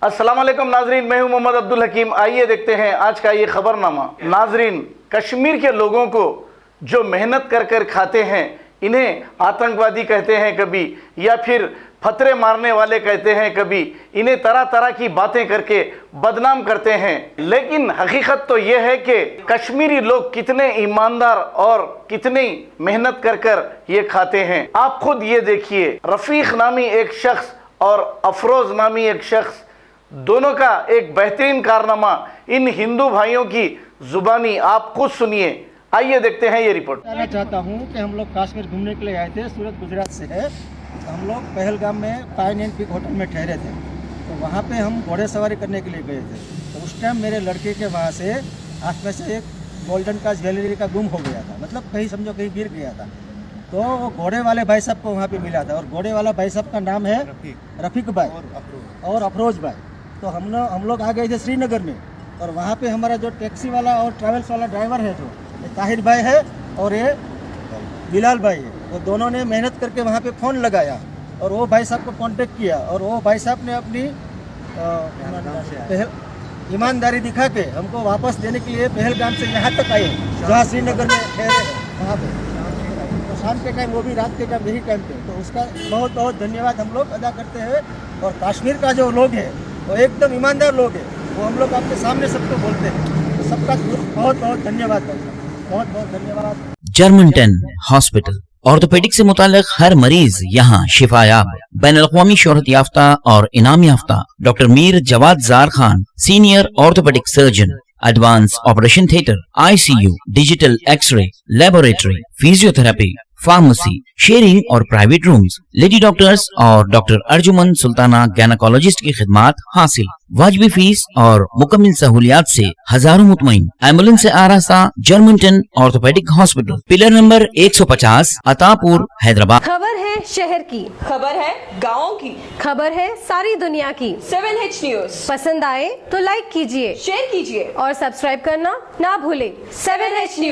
अस्सलाम वालेकुम नाजरीन, मैं हूं मोहम्मद अब्दुल हकीम। आइए देखते हैं आज का ये खबरनामा। नाजरीन, कश्मीर के लोगों को जो मेहनत कर कर खाते हैं, इन्हें आतंकवादी कहते हैं कभी, या फिर फतरे मारने वाले कहते हैं कभी, इन्हें तरह तरह की बातें करके बदनाम करते हैं। लेकिन हकीकत तो ये है कि कश्मीरी लोग कितने ईमानदार और कितनी मेहनत कर कर ये खाते हैं। आप खुद ये देखिए, रफ़ीक नामी एक शख्स और अफरोज़ नामी एक शख्स, दोनों का एक बेहतरीन कारनामा इन हिंदू भाइयों की जुबानी आप खुद सुनिए। आइए देखते हैं ये रिपोर्ट। कहना चाहता हूँ कि हम लोग कश्मीर घूमने के लिए आए थे, सूरत गुजरात से है। हम लोग पहलगाम में पाइन एंड पीक होटल में ठहरे थे, तो वहाँ पे हम घोड़े सवारी करने के लिए गए थे। तो उस टाइम मेरे लड़के के वहाँ से हाथ में से एक गोल्डन का ज्वेलरी का गुम हो गया था, मतलब कहीं समझो कहीं गिर गया था। तो वो घोड़े वाले भाई साहब को वहाँ पे मिला था, और घोड़े वाला भाई साहब का नाम है रफ़ीक भाई और अफरोज भाई। तो हम लोग आ गए थे श्रीनगर में, और वहाँ पे हमारा जो टैक्सी वाला और ट्रैवल्स वाला ड्राइवर है, जो ताहिर भाई है और ये बिलाल भाई है, वो दोनों ने मेहनत करके वहाँ पे फ़ोन लगाया और वो भाई साहब को कांटेक्ट किया, और वो भाई साहब ने अपनी ईमानदारी दिखा के हमको वापस देने के लिए पहलगाम से यहाँ तक आए, जहाँ श्रीनगर में ठहरे वहाँ पे। तो शाम के टाइम, वो भी रात के टाइम, यही टाइम पे, तो उसका बहुत बहुत धन्यवाद हम लोग अदा करते हैं। और कश्मीर का जो लोग है वो एकदम ईमानदार लोग है, वो हम लोग आपके सामने सबको बोलते हैं। तो सबका बहुत बहुत धन्यवाद भाई, बहुत बहुत धन्यवाद। जर्मनटन हॉस्पिटल, ऑर्थोपेडिक से मुताल्लिक हर मरीज यहाँ शिफायाब। बैनुल-अक़वामी शोहरत याफ्ता और इनाम याफ्ता doctor Mir Jawad Zar Khan, senior orthopaedic surgeon, advance operation theatre, ICU, digital x-ray, laboratory, physiotherapy, pharmacy, sharing और प्राइवेट रूम्स, लेडी डॉक्टर्स और डॉक्टर अर्जुमन सुल्ताना गायनेकोलॉजिस्ट की खिदमात हासिल। वाजबी फीस और मुकम्मल सहूलियात से हजारों मुतमईन। एम्बुलेंस से आरास्ता Germanten orthopaedic hospital, pillar number 150, Attapur, Hyderabad. खबर है शहर की, खबर है गाँव की, खबर है सारी दुनिया की। 7H न्यूज पसंद आए तो लाइक कीजिए, शेयर कीजिए और सब्सक्राइब करना ना भूले। 7H news.